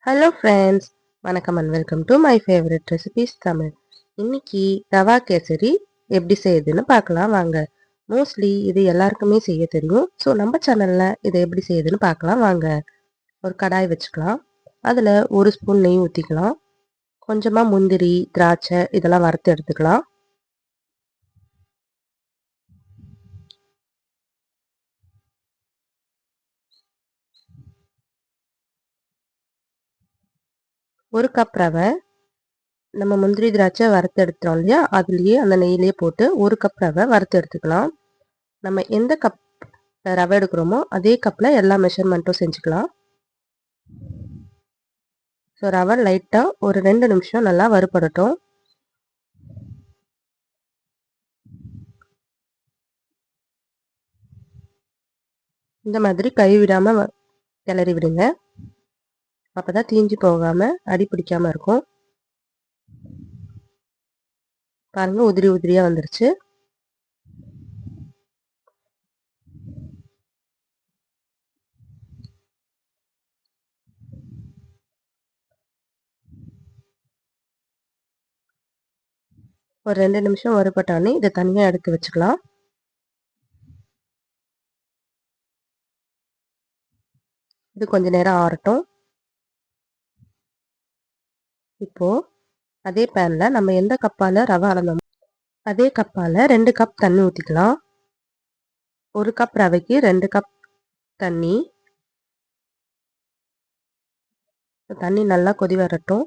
Hello friends, வணக்கம் and welcome to my favourite recipes Tamil. இன்னைக்கு ரவா கேசரி எப்படி செய்யுதுன்னு பார்க்கலாம் வாங்க. மோஸ்ட்லி இது எல்லாருக்குமே செய்ய தெரியும். ஸோ நம்ம சேனலில் இதை எப்படி செய்யுதுன்னு பார்க்கலாம் வாங்க. ஒரு கடாய் வச்சுக்கலாம். அதில் ஒரு ஸ்பூன் நெய் ஊற்றிக்கலாம். கொஞ்சமாக முந்திரி, திராட்சை இதெல்லாம் வறுத்து எடுத்துக்கலாம். ஒரு கப் ரவை, நம்ம முந்திரி திராட்சை வறுத்து எடுத்துட்டோம் இல்லையா, அதுலேயே அந்த நெய்யிலேயே போட்டு ஒரு கப் ரவை வறுத்து எடுத்துக்கலாம். நம்ம எந்த கப் ரவை எடுக்கிறோமோ அதே கப்பில் எல்லா மெஷர்மெண்ட்டும் செஞ்சுக்கலாம். ஸோ ரவை லைட்டாக ஒரு 2 நிமிஷம் நல்லா வறுபடட்டும். இந்த மாதிரி கை விடாமல் கிளறி விடுங்க. அப்போ தான் தீஞ்சு போகாமல் அடி பிடிக்காமல் இருக்கும். பாருங்கள், உதிரி உதிரியாக வந்துருச்சு. ஒரு 2 நிமிஷம் வறுபட்டானே இதை தனியாக எடுத்து வச்சுக்கலாம். இது கொஞ்ச நேரம் ஆறட்டும். இப்போது அதே பேனில் நம்ம எந்த கப்பால் ரவை அளந்தோமோ அதே கப்பால் 2 கப் தண்ணி ஊற்றிக்கலாம். ஒரு கப் ரவைக்கு 2 கப் தண்ணி. தண்ணி நல்லா கொதி வரட்டும்.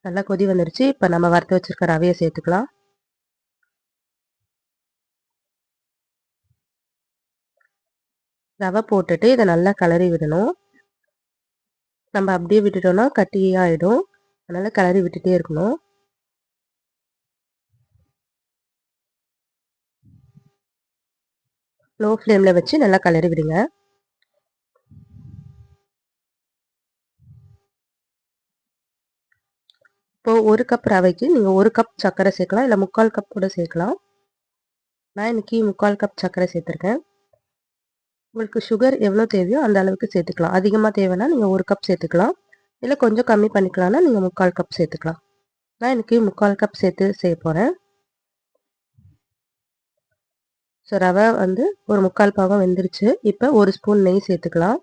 நல்லா கொதி வந்துருச்சு. இப்போ நம்ம வறுத்து வச்சுருக்க ரவையை சேர்த்துக்கலாம். ரவை போட்டுட்டு இதை நல்லா கிளறி விடணும். நம்ம அப்படியே விட்டுட்டோம்னா கட்டியாகிடும். அதனால் கிளறி விட்டுட்டே இருக்கணும். லோ ஃப்ளேமில் வச்சு நல்லா கிளறி விடுங்க. இப்போது ஒரு கப் ரவைக்கு நீங்கள் ஒரு கப் சர்க்கரை சேர்க்கலாம், இல்லை 3/4 கப் கூட சேர்க்கலாம். நான் இன்றைக்கி 3/4 கப் சர்க்கரை சேர்த்துருக்கேன். உங்களுக்கு சுகர் எவ்வளோ தேவையோ அந்த அளவுக்கு சேர்த்துக்கலாம். அதிகமாக தேவைன்னா நீங்கள் ஒரு கப் சேர்த்துக்கலாம், இல்லை கொஞ்சம் கம்மி பண்ணிக்கலாம்னா நீங்கள் 3/4 கப் சேர்த்துக்கலாம். நான் இன்றைக்கி 3/4 கப் சேர்த்து செய்ய போகிறேன். ஸோ ரவை வந்து ஒரு 3/4 பாகம் வெந்துருச்சு. இப்போ ஒரு ஸ்பூன் நெய் சேர்த்துக்கலாம்.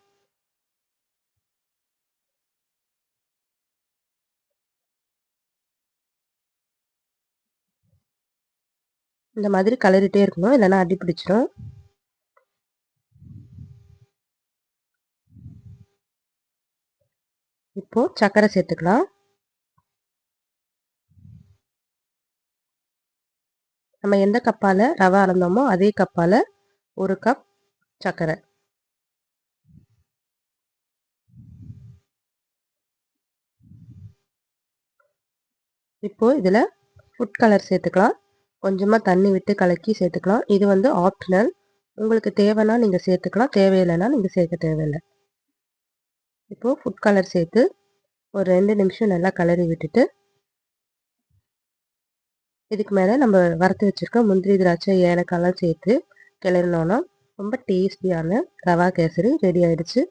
இந்த மாதிரி கலரிட்டே இருக்கணும், இல்லைன்னா அடி பிடிச்சிடும். இப்போது சர்க்கரை சேர்த்துக்கலாம். நம்ம எந்த கப்பால் ரவை அளந்தோமோ அதே கப்பால் ஒரு கப் சர்க்கரை. இப்போது இதில் ஃபுட் கலர் சேர்த்துக்கலாம். கொஞ்சமாக தண்ணி விட்டு கலக்கி சேர்த்துக்கலாம். இது வந்து ஆப்ஷனல். உங்களுக்கு தேவைன்னா நீங்கள் சேர்த்துக்கலாம், தேவையில்லைன்னா நீங்கள் சேர்க்க தேவையில்லை. இப்போது ஃபுட் கலர் சேர்த்து ஒரு 2 நிமிஷம் நல்லா கலரி விட்டுட்டு, இதுக்கு மேலே நம்ம வறுத்து வச்சுருக்க முந்திரி திராட்சை ஏலக்காய்லாம் சேர்த்து கிளறினோன்னா ரொம்ப டேஸ்டியான ரவா கேசரி ரெடி ஆகிடுச்சு.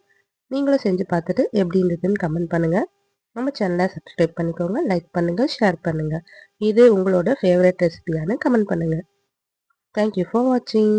நீங்களும் செஞ்சு பார்த்துட்டு எப்படி இருந்ததுன்னு கமெண்ட் பண்ணுங்கள். நம்ம சேனலை சப்ஸ்கிரைப் பண்ணிக்கோங்க, லைக் பண்ணுங்கள், ஷேர் பண்ணுங்கள். இது உங்களோட ஃபேவரட் ரெசிபியானு கமெண்ட் பண்ணுங்கள். தேங்க்யூ ஃபார் வாட்சிங்.